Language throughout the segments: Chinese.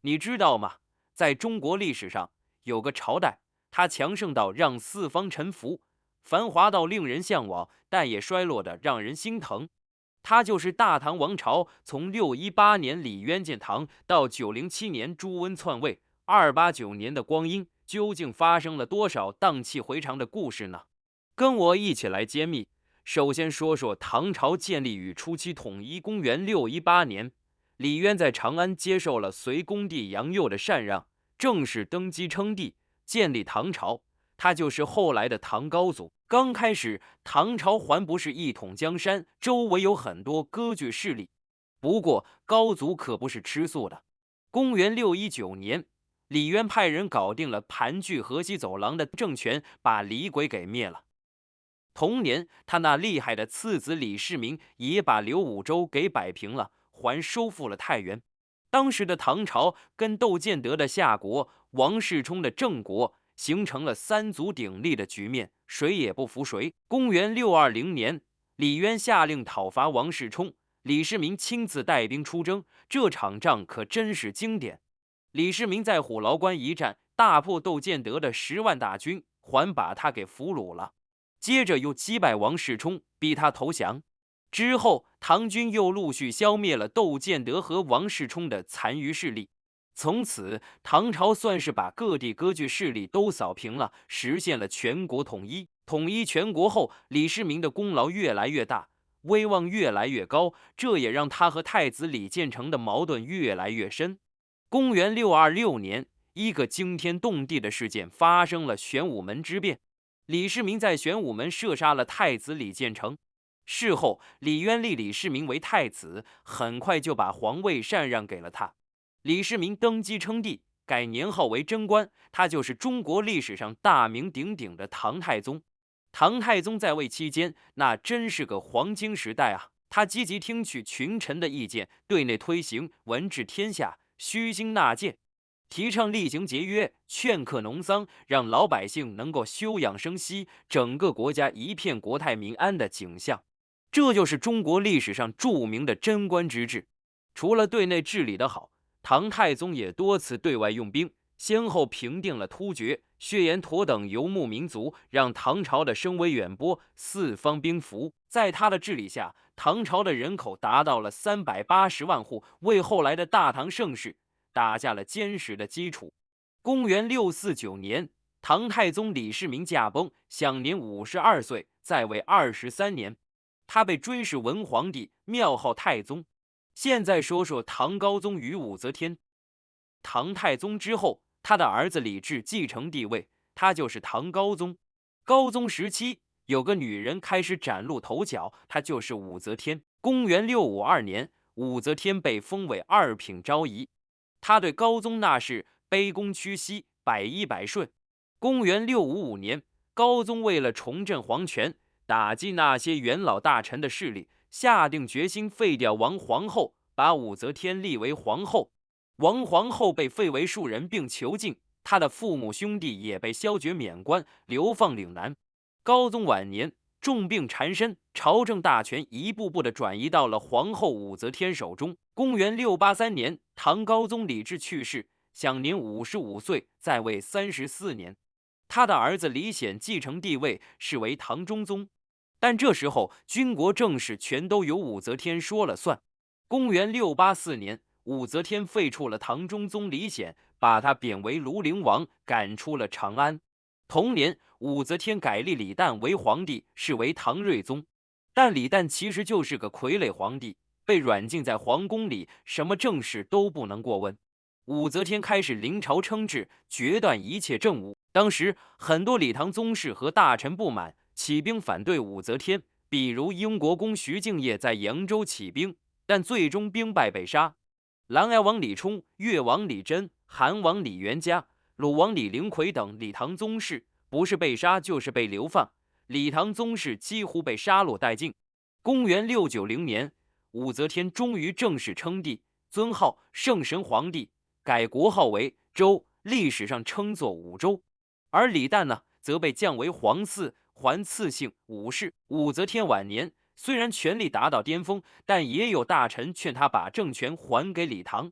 你知道吗？在中国历史上，有个朝代，它强盛到让四方臣服，繁华到令人向往，但也衰落的让人心疼。它就是大唐王朝。从618年李渊建唐到907年朱温篡位，289年的光阴，究竟发生了多少荡气回肠的故事呢？跟我一起来揭秘。首先说说唐朝建立与初期统一。公元618年，李渊在长安接受了隋恭帝杨佑的禅让，正式登基称帝，建立唐朝。他就是后来的唐高祖。刚开始，唐朝还不是一统江山，周围有很多割据势力。不过，高祖可不是吃素的。公元619年，李渊派人搞定了盘踞河西走廊的政权，把李鬼给灭了。同年，他那厉害的次子李世民也把刘武周给摆平了，还收复了太原。当时的唐朝跟窦建德的夏国、王世充的郑国形成了三足鼎立的局面，谁也不服谁。公元620年，李渊下令讨伐王世充，李世民亲自带兵出征，这场仗可真是经典。李世民在虎牢关一战，大破窦建德的10万大军，还把他给俘虏了。接着又击败王世充，逼他投降。之后，唐军又陆续消灭了窦建德和王世充的残余势力。从此，唐朝算是把各地割据势力都扫平了，实现了全国统一。统一全国后，李世民的功劳越来越大，威望越来越高，这也让他和太子李建成的矛盾越来越深。公元626年，一个惊天动地的事件发生了——玄武门之变。李世民在玄武门射杀了太子李建成。事后，李渊立李世民为太子，很快就把皇位禅让给了他。李世民登基称帝，改年号为贞观，他就是中国历史上大名鼎鼎的唐太宗。唐太宗在位期间，那真是个黄金时代啊！他积极听取群臣的意见，对内推行文治天下、虚心纳谏，提倡厉行节约，劝课农桑，让老百姓能够休养生息，整个国家一片国泰民安的景象。这就是中国历史上著名的贞观之治。除了对内治理的好，唐太宗也多次对外用兵，先后平定了突厥、血延陀等游牧民族，让唐朝的声威远播，四方兵符。在他的治理下，唐朝的人口达到了380万户，为后来的大唐盛世打下了坚实的基础。公元649年，唐太宗李世民驾崩，享年52岁，在位23年。他被追谥文皇帝，庙号太宗。现在说说唐高宗与武则天。唐太宗之后，他的儿子李治继承帝位，他就是唐高宗。高宗时期，有个女人开始崭露头角，她就是武则天。公元652年，武则天被封为2品昭仪。她对高宗那是卑躬屈膝，百依百顺。公元655年，高宗为了重振皇权，打击那些元老大臣的势力，下定决心废掉王皇后，把武则天立为皇后。王皇后被废为庶人并囚禁，她的父母兄弟也被削爵免官，流放岭南。高宗晚年重病缠身，朝政大权一步步地转移到了皇后武则天手中。公元683年，唐高宗李治去世，享年55岁，在位34年。他的儿子李显继承帝位，是为唐中宗。但这时候，军国政事全都由武则天说了算。公元684年，武则天废黜了唐中宗李显，把他贬为庐陵王，赶出了长安。同年，武则天改立李旦为皇帝，是为唐睿宗。但李旦其实就是个傀儡皇帝，被软禁在皇宫里，什么政事都不能过问。武则天开始临朝称制，决断一切政务。当时很多李唐宗室和大臣不满，起兵反对武则天，比如英国公徐敬业在扬州起兵，但最终兵败被杀。琅琊王李冲、越王李真、韩王李元嘉、鲁王李灵魁等李唐宗室，不是被杀就是被流放，李唐宗室几乎被杀戮殆尽。公元690年，武则天终于正式称帝，尊号圣神皇帝，改国号为周，历史上称作武周。而李旦呢，则被降为皇嗣，还赐姓武氏。武则天晚年虽然权力达到巅峰，但也有大臣劝他把政权还给李唐。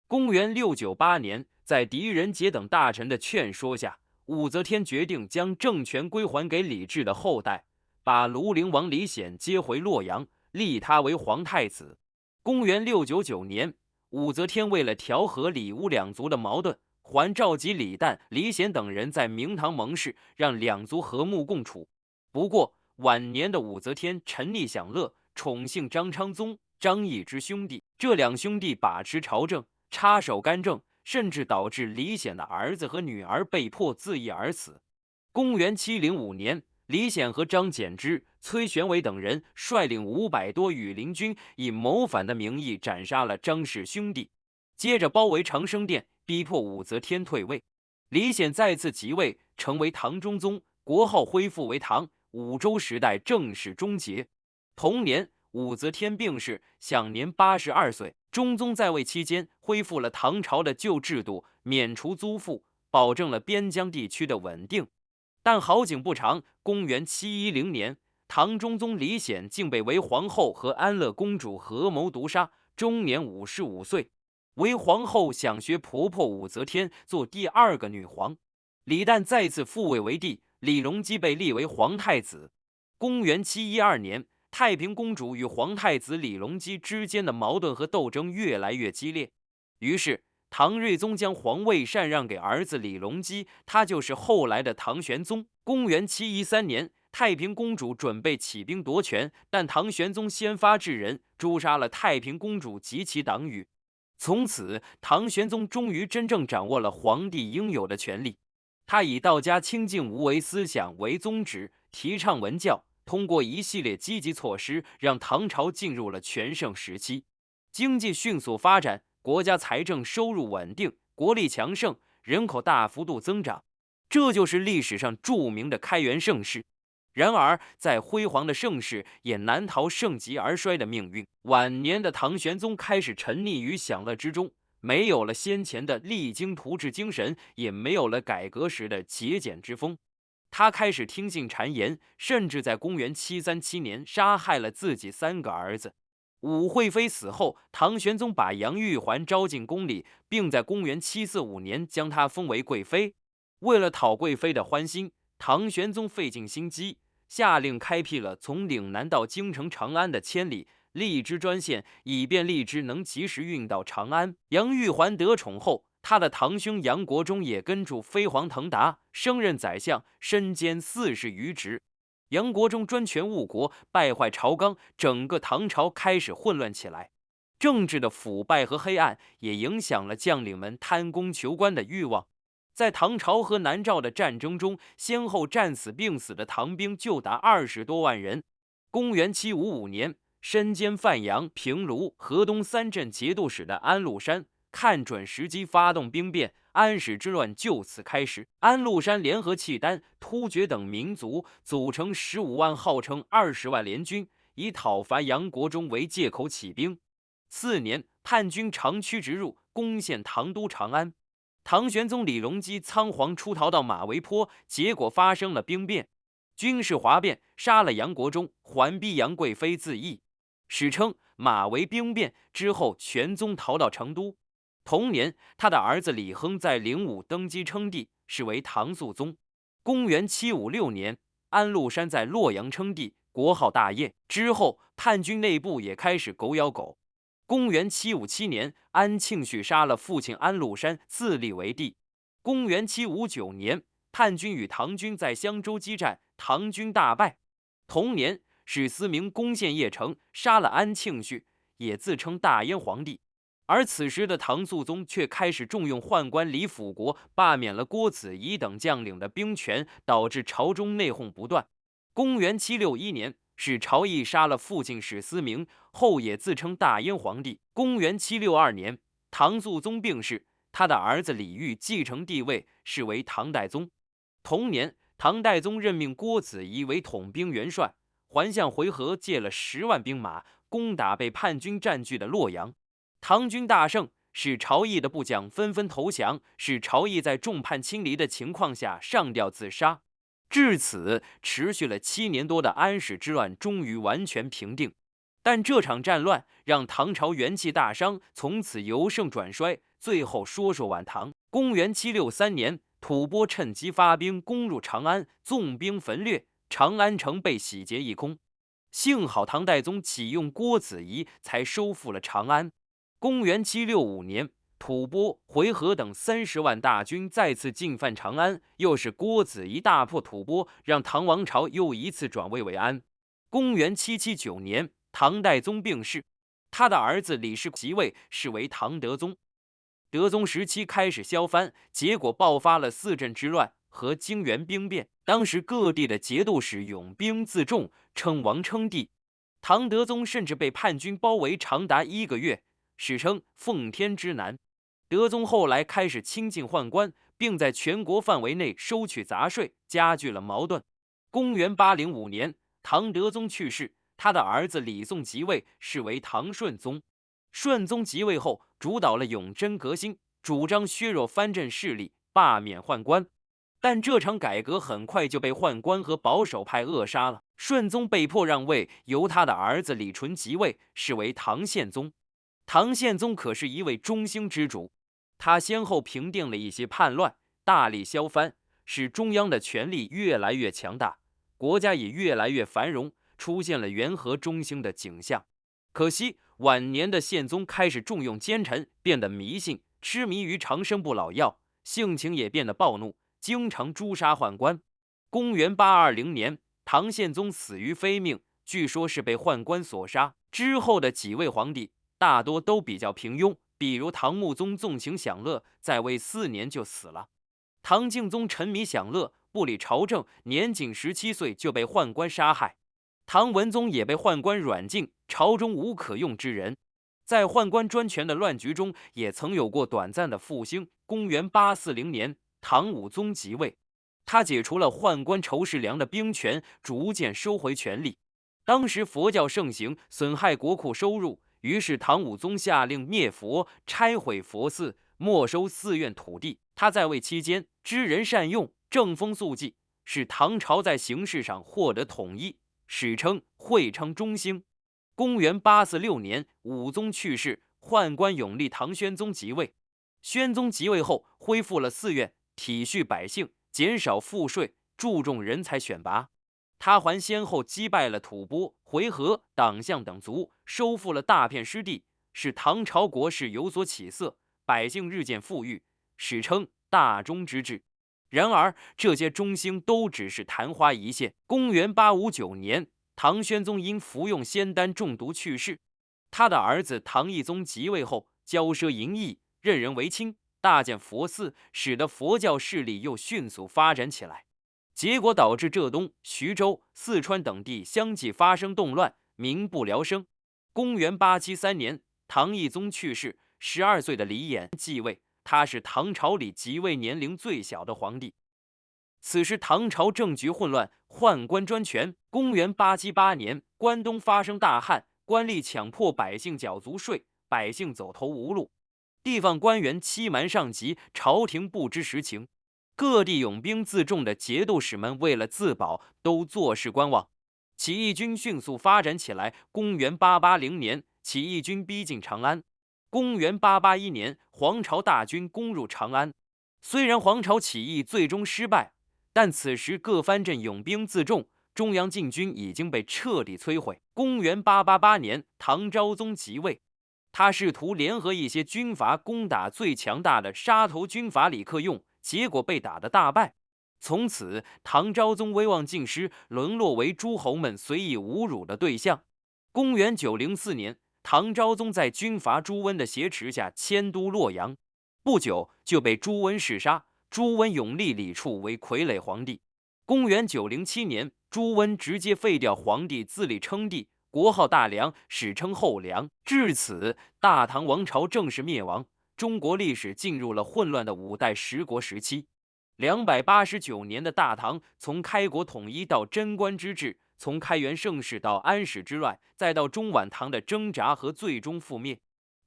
公元698年，在狄仁杰等大臣的劝说下，武则天决定将政权归还给李治的后代，把庐陵王李显接回洛阳，立他为皇太子。公元699年，武则天为了调和李吴两族的矛盾，还召集李旦、李显等人在明堂盟誓，让两族和睦共处。不过，晚年的武则天沉溺享乐，宠幸张昌宗、张易之兄弟，这两兄弟把持朝政，插手干政，甚至导致李显的儿子和女儿被迫自缢而死。公元705年，李显和张柬之、崔玄伟等人率领500多羽林军，以谋反的名义斩杀了张氏兄弟，接着包围长生殿，逼迫武则天退位。李显再次即位，成为唐中宗，国号恢复为唐，武周时代正式终结。同年，武则天病逝，享年82岁。中宗在位期间，恢复了唐朝的旧制度，免除租赋，保证了边疆地区的稳定。但好景不长，公元710年，唐中宗李显竟被为皇后和安乐公主合谋毒杀，终年55岁。为皇后想学婆婆武则天做第二个女皇，李旦再次复位为帝，李隆基被立为皇太子。公元712年，太平公主与皇太子李隆基之间的矛盾和斗争越来越激烈，于是唐睿宗将皇位禅让给儿子李隆基，他就是后来的唐玄宗。公元713年，太平公主准备起兵夺权，但唐玄宗先发制人，诛杀了太平公主及其党羽。从此，唐玄宗终于真正掌握了皇帝应有的权力。他以道家清净无为思想为宗旨，提倡文教，通过一系列积极措施，让唐朝进入了全盛时期，经济迅速发展，国家财政收入稳定，国力强盛，人口大幅度增长，这就是历史上著名的开元盛世。然而，再辉煌的盛世也难逃盛极而衰的命运。晚年的唐玄宗开始沉溺于享乐之中，没有了先前的励精图治精神，也没有了改革时的节俭之风。他开始听信谗言，甚至在公元737年杀害了自己3个儿子。武惠妃死后，唐玄宗把杨玉环招进宫里，并在公元745年将她封为贵妃。为了讨贵妃的欢心，唐玄宗费尽心机，下令开辟了从岭南到京城长安的千里荔枝专线，以便荔枝能及时运到长安。杨玉环得宠后，他的堂兄杨国忠也跟住飞黄腾达，升任宰相，身兼40余职。杨国忠专权误国，败坏朝纲，整个唐朝开始混乱起来。政治的腐败和黑暗也影响了将领们贪功求官的欲望。在唐朝和南诏的战争中，先后战死病死的唐兵就达20多万人。公元755年，身兼范阳、平卢、河东3镇节度使的安禄山看准时机发动兵变，安史之乱就此开始。安禄山联合契丹、突厥等民族，组成15万号称20万联军，以讨伐杨国忠为借口起兵。次年，叛军长驱直入，攻陷唐都长安。唐玄宗李隆基仓皇出逃到马嵬坡，结果发生了兵变，军事哗变，杀了杨国忠，还逼杨贵妃自缢。史称马嵬兵变。之后，玄宗逃到成都。同年，他的儿子李亨在灵武登基称帝，是为唐肃宗。公元756年，安禄山在洛阳称帝，国号大业。之后，叛军内部也开始狗咬狗。公元757年，安庆绪杀了父亲安禄山，自立为帝。公元759年，叛军与唐军在襄州激战，唐军大败。同年，史思明攻陷邺城，杀了安庆绪，也自称大燕皇帝。而此时的唐肃宗却开始重用宦官李辅国，罢免了郭子仪等将领的兵权，导致朝中内讧不断。公元761年，史朝义杀了父亲史思明，后也自称大燕皇帝。公元762年，唐肃宗病逝，他的儿子李煜继承帝位，是为唐代宗。同年，唐代宗任命郭子仪为统兵元帅，还向回纥借了10万兵马，攻打被叛军占据的洛阳。唐军大胜，使朝义的部将纷纷投降，使朝义在众叛亲离的情况下上吊自杀。至此，持续了7年多的安史之乱终于完全平定。但这场战乱让唐朝元气大伤，从此由盛转衰，最后说说晚唐。公元763年，吐蕃趁机发兵攻入长安，纵兵焚掠，长安城被洗劫一空。幸好唐代宗启用郭子仪，才收复了长安。公元765年，吐蕃、回纥等30万大军再次进犯长安，又是郭子仪大破吐蕃，让唐王朝又一次转危为安。公元779年，唐代宗病逝，他的儿子李氏即位，是为唐德宗。德宗时期开始削藩，结果爆发了四镇之乱和泾原兵变。当时各地的节度使拥兵自重，称王称帝。唐德宗甚至被叛军包围长达1个月，史称奉天之难。德宗后来开始亲近宦官，并在全国范围内收取杂税，加剧了矛盾。公元805年，唐德宗去世，他的儿子李诵即位，是为唐顺宗。顺宗即位后，主导了永贞革新，主张削弱藩镇势力，罢免宦官。但这场改革很快就被宦官和保守派扼杀了。顺宗被迫让位，由他的儿子李纯即位，是为唐宪宗。唐宪宗可是一位中兴之主，他先后平定了一些叛乱，大力削藩，使中央的权力越来越强大，国家也越来越繁荣，出现了元和中兴的景象。可惜晚年的宪宗开始重用奸臣，变得迷信，痴迷于长生不老药，性情也变得暴怒，经常诛杀宦官。公元820年，唐宪宗死于非命，据说是被宦官所杀。之后的几位皇帝大多都比较平庸，比如唐穆宗纵情享乐，在位4年就死了。唐敬宗沉迷享乐，不理朝政，年仅17岁就被宦官杀害。唐文宗也被宦官软禁，朝中无可用之人。在宦官专权的乱局中，也曾有过短暂的复兴。公元840年，唐武宗即位，他解除了宦官仇士良的兵权，逐渐收回权力。当时佛教盛行，损害国库收入，于是唐武宗下令灭佛，拆毁佛寺，没收寺院土地。他在位期间，知人善用，正风肃纪，使唐朝在形式上获得统一，史称会昌中兴。公元846年，武宗去世，宦官永历唐宣宗即位。宣宗即位后，恢复了寺院，体恤百姓，减少赋税，注重人才选拔。他还先后击败了吐蕃、回纥、党项等族，收复了大片失地，使唐朝国势有所起色，百姓日渐富裕，史称大中之治。然而，这些中兴都只是昙花一现。公元859年，唐宣宗因服用仙丹中毒去世。他的儿子唐懿宗即位后，骄奢淫逸，任人唯亲，大建佛寺，使得佛教势力又迅速发展起来。结果导致浙东、徐州、四川等地相继发生动乱，民不聊生。公元873年，唐懿宗去世，12岁的李衍继位，他是唐朝里即位年龄最小的皇帝。此时唐朝政局混乱，宦官专权。公元878年，关东发生大旱，官吏强迫百姓缴足税，百姓走投无路，地方官员欺瞒上级，朝廷不知实情。各地拥兵自重的节度使们为了自保，都坐视观望。起义军迅速发展起来。公元880年，起义军逼近长安。公元881年，黄巢大军攻入长安。虽然黄巢起义最终失败，但此时各藩镇拥兵自重，中央禁军已经被彻底摧毁。公元888年，唐昭宗即位，他试图联合一些军阀攻打最强大的杀头军阀李克用，结果被打得大败。从此，唐昭宗威望尽失，沦落为诸侯们随意侮辱的对象。公元904年，唐昭宗在军阀朱温的挟持下迁都洛阳，不久就被朱温弑杀。朱温永立李处为傀儡皇帝。公元907年，朱温直接废掉皇帝，自立称帝，国号大梁，史称后梁。至此，大唐王朝正式灭亡，中国历史进入了混乱的5代十国时期。289年的大唐，从开国统一到贞观之治，从开元盛世到安史之乱，再到中晚唐的挣扎和最终覆灭。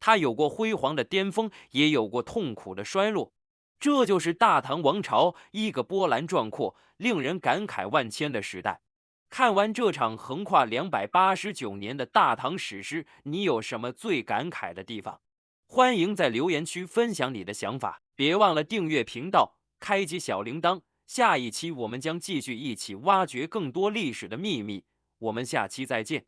它有过辉煌的巅峰，也有过痛苦的衰落。这就是大唐王朝，一个波澜壮阔、令人感慨万千的时代。看完这场横跨289年的大唐史诗，你有什么最感慨的地方？欢迎在留言区分享你的想法，别忘了订阅频道，开启小铃铛。下一期我们将继续一起挖掘更多历史的秘密，我们下期再见。